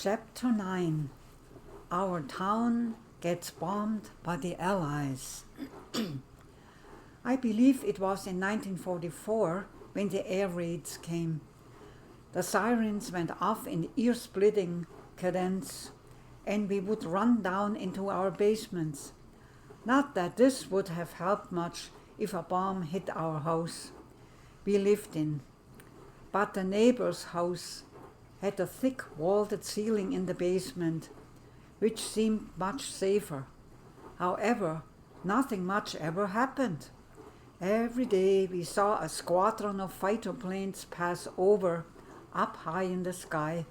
Chapter 9. Our town gets bombed by the Allies. I believe it was in 1944 when the air raids came. The sirens went off in ear-splitting cadence, and we would run down into our basements. Not that this would have helped much if a bomb hit our house we lived in, but the neighbor's house had a thick vaulted ceiling in the basement, which seemed much safer. However, nothing much ever happened. Every day we saw a squadron of fighter planes pass over, up high in the sky.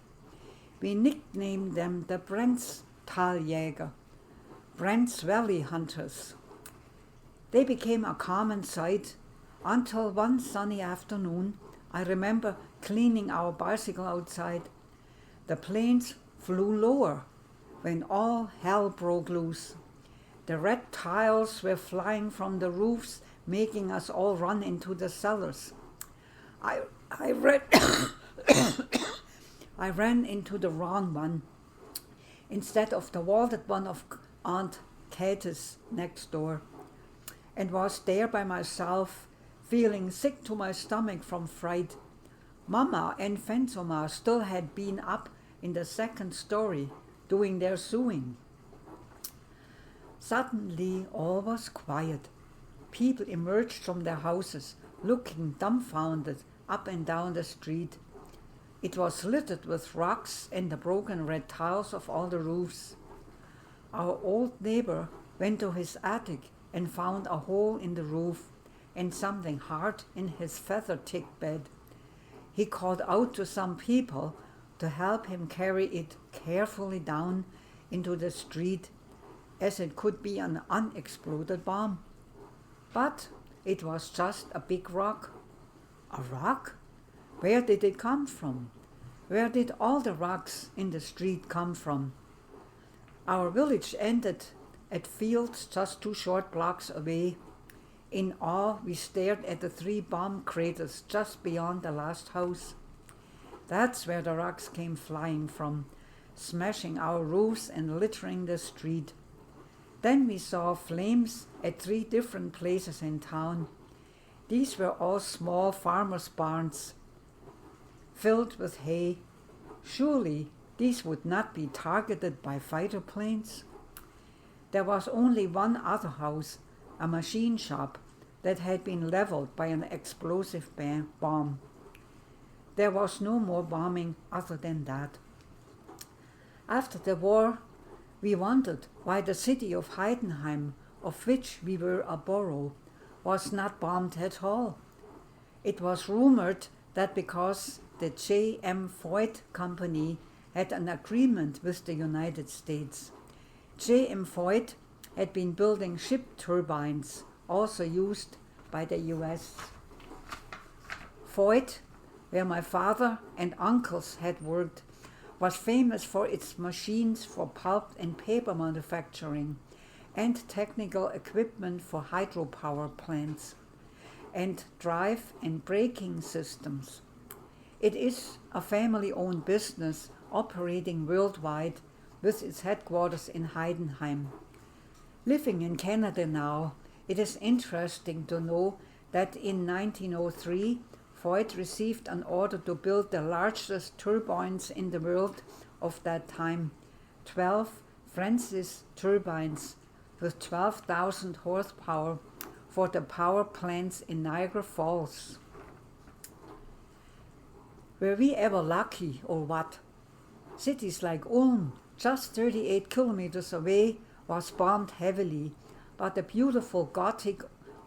We nicknamed them the Brenztaljäger, Brent's Valley Hunters. They became a common sight until one sunny afternoon. I remember cleaning our bicycle outside. The planes flew lower when all hell broke loose. The red tiles were flying from the roofs, making us all run into the cellars. I ran into the wrong one, instead of the vaulted one of Aunt Kate's next door, and was there by myself, feeling sick to my stomach from fright. Mama and Fensoma still had been up in the second story doing their sewing. Suddenly all was quiet. People emerged from their houses, looking dumbfounded up and down the street. It was littered with rocks and the broken red tiles of all the roofs. Our old neighbor went to his attic and found a hole in the roof and something hard in his feather-ticked bed. He called out to some people to help him carry it carefully down into the street, as it could be an unexploded bomb. But it was just a big rock. A rock? Where did it come from? Where did all the rocks in the street come from? Our village ended at fields just 2 short blocks away. In awe, we stared at the 3 bomb craters just beyond the last house. That's where the rocks came flying from, smashing our roofs and littering the street. Then we saw flames at 3 different places in town. These were all small farmers' barns filled with hay. Surely these would not be targeted by fighter planes. There was only one other house, a machine shop, that had been leveled by an explosive bomb. There was no more bombing other than that. After the war, we wondered why the city of Heidenheim, of which we were a borough, was not bombed at all. It was rumored that because the J.M. Voigt Company had an agreement with the United States. J.M. Voigt had been building ship turbines, also used by the US. Voigt, where my father and uncles had worked, was famous for its machines for pulp and paper manufacturing and technical equipment for hydropower plants and drive and braking systems. It is a family-owned business operating worldwide with its headquarters in Heidenheim. Living in Canada now, it is interesting to know that in 1903, Voigt received an order to build the largest turbines in the world of that time, 12 Francis turbines with 12,000 horsepower for the power plants in Niagara Falls. Were we ever lucky or what? Cities like Ulm, just 38 kilometers away, was bombed heavily, but the beautiful Gothic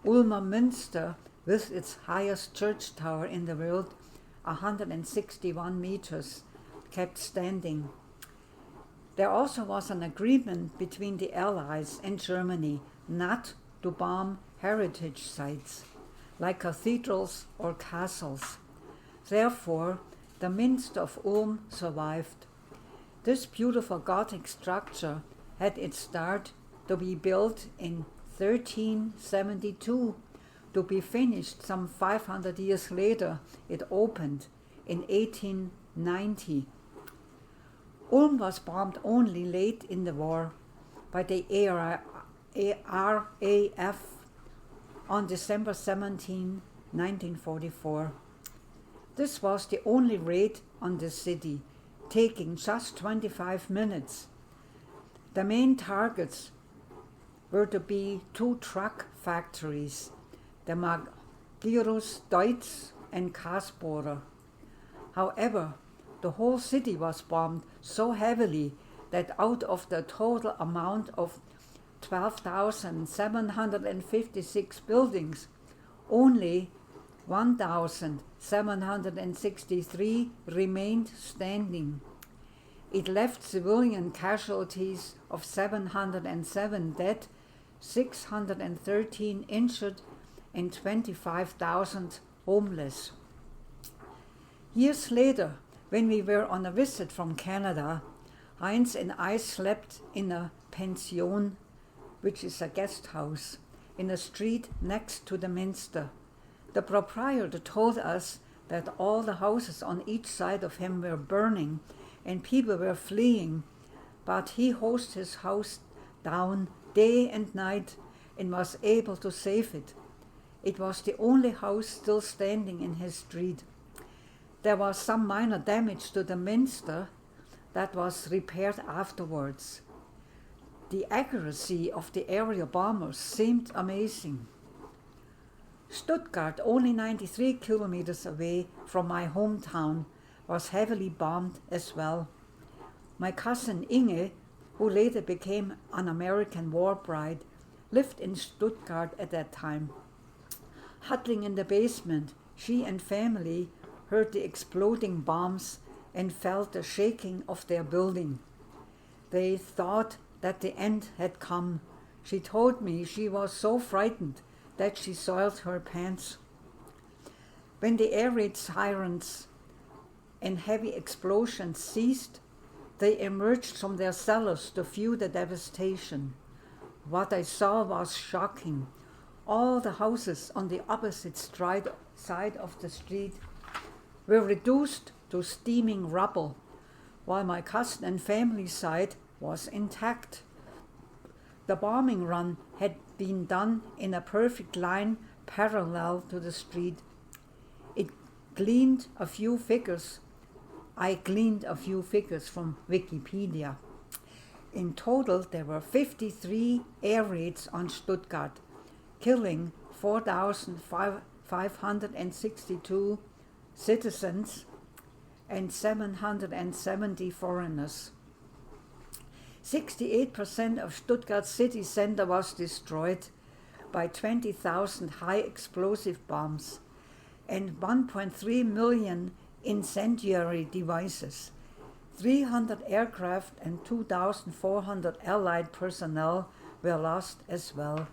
Ulmer Münster, with its highest church tower in the world, 161 meters, kept standing. There also was an agreement between the Allies and Germany not to bomb heritage sites, like cathedrals or castles. Therefore, the Minster of Ulm survived. This beautiful Gothic structure had its start to be built in 1372. To be finished some 500 years later, it opened in 1890. Ulm was bombed only late in the war by the RAF on December 17, 1944. This was the only raid on the city, taking just 25 minutes. The main targets were to be 2 truck factories, the Magirus Deutz and Kasbohrer. However, the whole city was bombed so heavily that out of the total amount of 12,756 buildings, only 1,763 remained standing. It left civilian casualties of 707 dead, 613 injured, and 25,000 homeless. Years later, when we were on a visit from Canada, Heinz and I slept in a pension, which is a guest house, in a street next to the Minster. The proprietor told us that all the houses on each side of him were burning and people were fleeing, but he hosed his house down day and night and was able to save it. It was the only house still standing in his street. There was some minor damage to the Minster that was repaired afterwards. The accuracy of the area bombers seemed amazing. Stuttgart, only 93 kilometers away from my hometown, was heavily bombed as well. My cousin Inge, who later became an American war bride, lived in Stuttgart at that time. Huddling in the basement, she and family heard the exploding bombs and felt the shaking of their building. They thought that the end had come. She told me she was so frightened that she soiled her pants. When the air raid sirens and heavy explosions ceased, they emerged from their cellars to view the devastation. What I saw was shocking. All the houses on the opposite side of the street were reduced to steaming rubble, while my cousin and family side was intact. The bombing run had been done in a perfect line parallel to the street. I gleaned a few figures from Wikipedia. In total, there were 53 air raids on Stuttgart, killing 4,562 citizens and 770 foreigners. 68% of Stuttgart city center was destroyed by 20,000 high explosive bombs and 1.3 million incendiary devices. 300 aircraft and 2,400 Allied personnel were lost as well.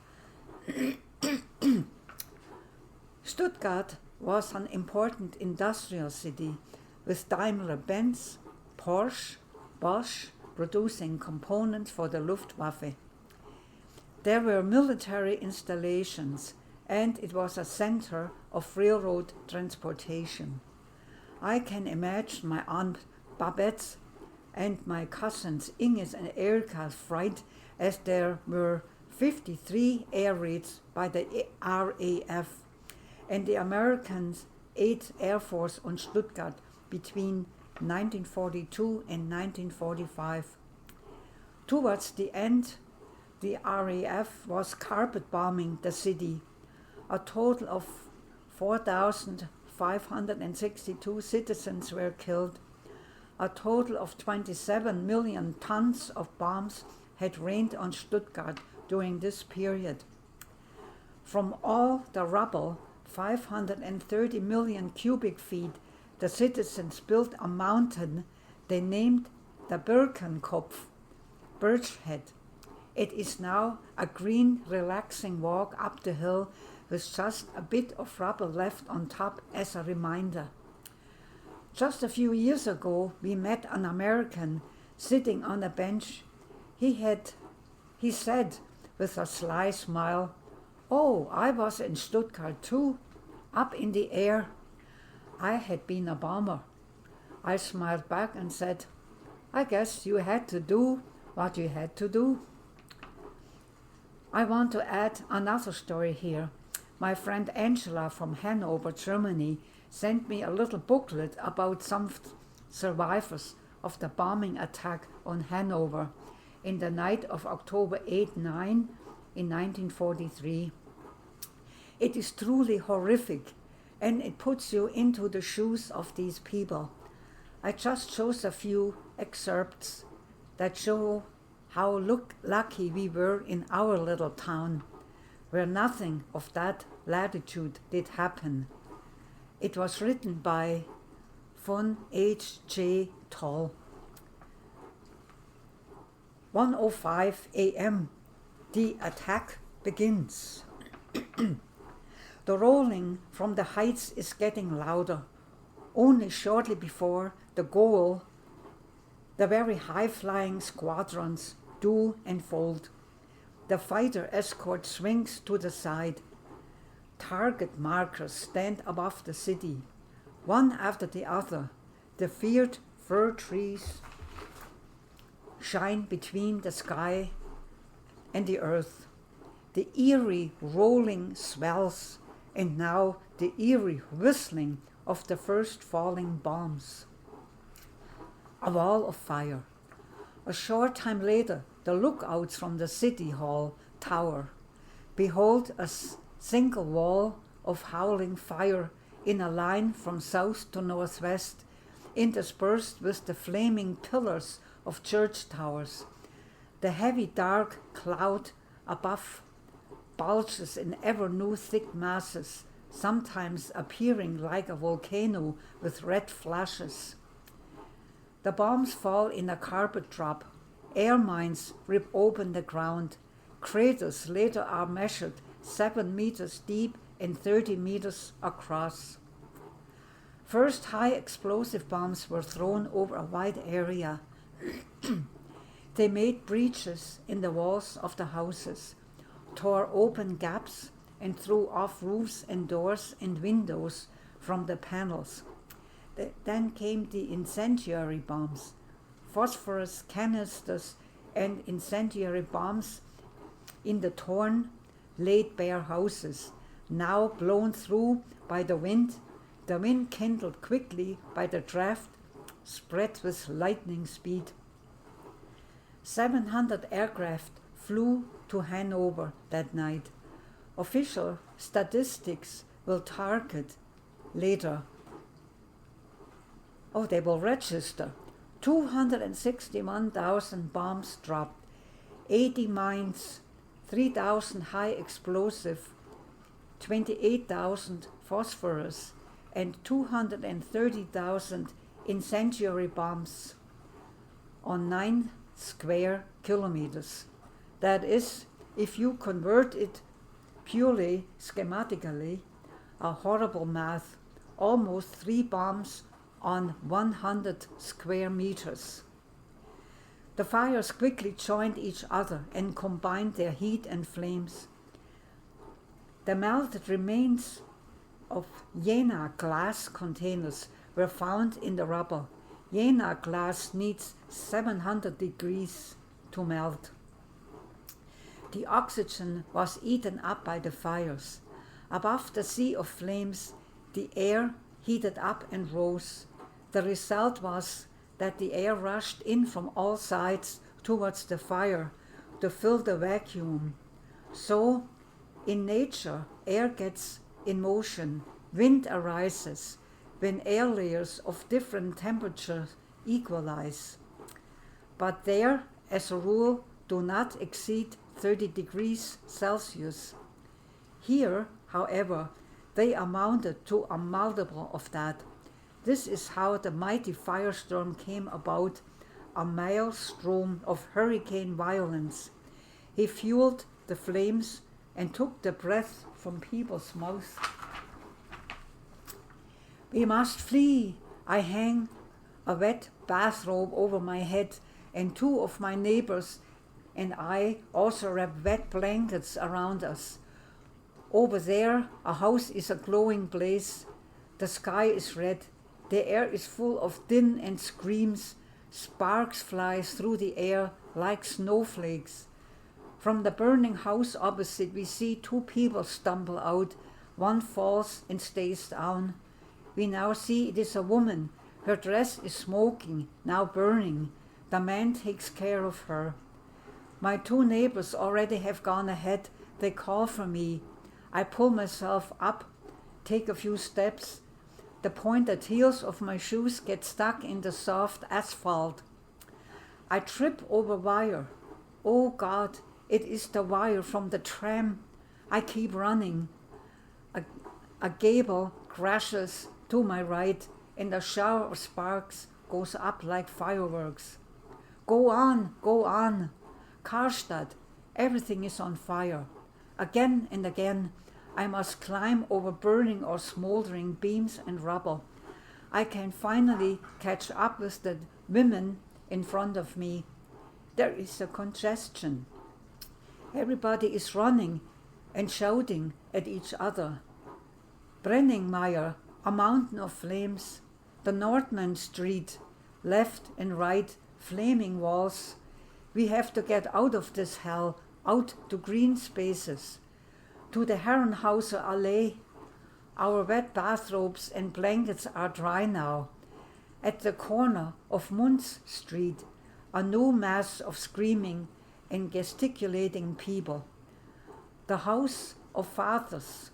Stuttgart was an important industrial city with Daimler-Benz, Porsche, Bosch producing components for the Luftwaffe. There were military installations and it was a center of railroad transportation. I can imagine my Aunt Babette's and my cousins Inge's and Erika's fright as there were 53 air raids by the RAF and the Americans' 8th Air Force on Stuttgart between 1942 and 1945. Towards the end, the RAF was carpet bombing the city. A total of 4,562 citizens were killed. A total of 27 million tons of bombs had rained on Stuttgart during this period. From all the rubble, 530 million cubic feet, the citizens built a mountain they named the Birkenkopf, Birch Head. It is now a green, relaxing walk up the hill with just a bit of rubble left on top as a reminder. Just a few years ago, we met an American sitting on a bench. He said with a sly smile, "Oh, I was in Stuttgart too, up in the air. I had been a bomber." I smiled back and said, I guess you had to do what you had to do. I want to add another story here. My friend Angela from Hanover, Germany, sent me a little booklet about some survivors of the bombing attack on Hanover in the night of October 8-9 in 1943. It is truly horrific, and it puts you into the shoes of these people. I just chose a few excerpts that show how lucky we were in our little town, where nothing of that latitude did happen. It was written by von H.J. Toll. 1:05 a.m. The attack begins. The rolling from the heights is getting louder. Only shortly before the goal, the very high-flying squadrons do unfold. The fighter escort swings to the side. Target markers stand above the city, one after the other. The feared fir trees shine between the sky and the earth. The eerie rolling swells, and now the eerie whistling of the first falling bombs. A wall of fire. A short time later, the lookouts from the city hall tower behold a single wall of howling fire in a line from south to northwest, interspersed with the flaming pillars of church towers. The heavy dark cloud above bulges in ever new thick masses, sometimes appearing like a volcano with red flashes. The bombs fall in a carpet drop. Air mines rip open the ground. Craters later are measured 7 meters deep and 30 meters across. First high explosive bombs were thrown over a wide area. They made breaches in the walls of the houses, tore open gaps, and threw off roofs and doors and windows from the panels. Then came the incendiary bombs, phosphorus canisters and incendiary bombs in the torn, laid bare houses, now blown through by the wind kindled quickly by the draft, spread with lightning speed. 700 aircraft flew to Hanover that night. Official statistics will target later. They will register 261,000 bombs dropped, 80 mines, 3,000 high explosive, 28,000 phosphorus, and 230,000 incendiary bombs on 9 square kilometers. That is, if you convert it purely schematically, a horrible math, almost 3 bombs on 100 square meters. The fires quickly joined each other and combined their heat and flames. The melted remains of Jena glass containers were found in the rubble. Jena glass needs 700 degrees to melt. The oxygen was eaten up by the fires. Above the sea of flames, the air heated up and rose. The result was that the air rushed in from all sides towards the fire to fill the vacuum. So, in nature, air gets in motion, wind arises when air layers of different temperatures equalize. But there, as a rule, do not exceed 30 degrees Celsius. Here, however, they amounted to a multiple of that. This is how the mighty firestorm came about, a maelstrom of hurricane violence. He fueled the flames and took the breath from people's mouths. We must flee. I hang a wet bathrobe over my head, and 2 of my neighbors and I also wrap wet blankets around us. Over there, a house is a glowing blaze. The sky is red. The air is full of din and screams. Sparks fly through the air like snowflakes. From the burning house opposite, we see two people stumble out. One falls and stays down. We now see it is a woman. Her dress is smoking, now burning. The man takes care of her. My two neighbors already have gone ahead. They call for me. I pull myself up, take a few steps. The pointed heels of my shoes get stuck in the soft asphalt. I trip over wire. Oh God, it is the wire from the tram. I keep running. A gable crashes to my right, and a shower of sparks goes up like fireworks. Go on, go on. Karstadt, everything is on fire. Again and again, I must climb over burning or smoldering beams and rubble. I can finally catch up with the women in front of me. There is a congestion. Everybody is running and shouting at each other. Brenningmeier, a mountain of flames. The Nordman Street, left and right, flaming walls. We have to get out of this hell, out to green spaces, to the Herrenhauser Allee. Our wet bathrobes and blankets are dry now. At the corner of Munz Street, a new mass of screaming and gesticulating people. The house of fathers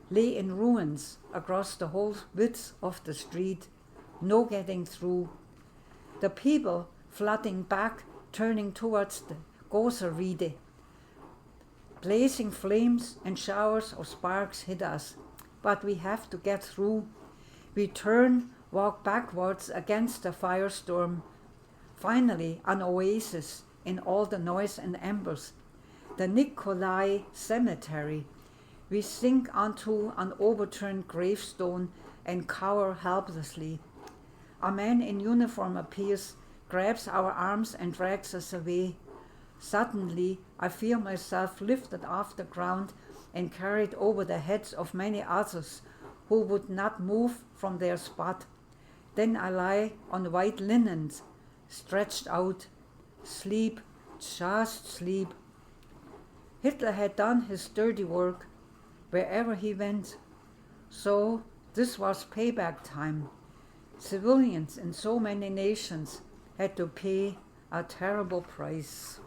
lay in ruins across the whole width of the street, no getting through. The people flooding back, turning towards the Goserriede. Blazing flames and showers of sparks hit us, but we have to get through. We turn, walk backwards against the firestorm. Finally, an oasis in all the noise and embers. The Nikolai Cemetery. We sink onto an overturned gravestone and cower helplessly. A man in uniform appears, grabs our arms and drags us away. Suddenly, I feel myself lifted off the ground and carried over the heads of many others who would not move from their spot. Then I lie on white linens, stretched out. Sleep, just sleep. Hitler had done his dirty work wherever he went. So this was payback time. Civilians in so many nations had to pay a terrible price.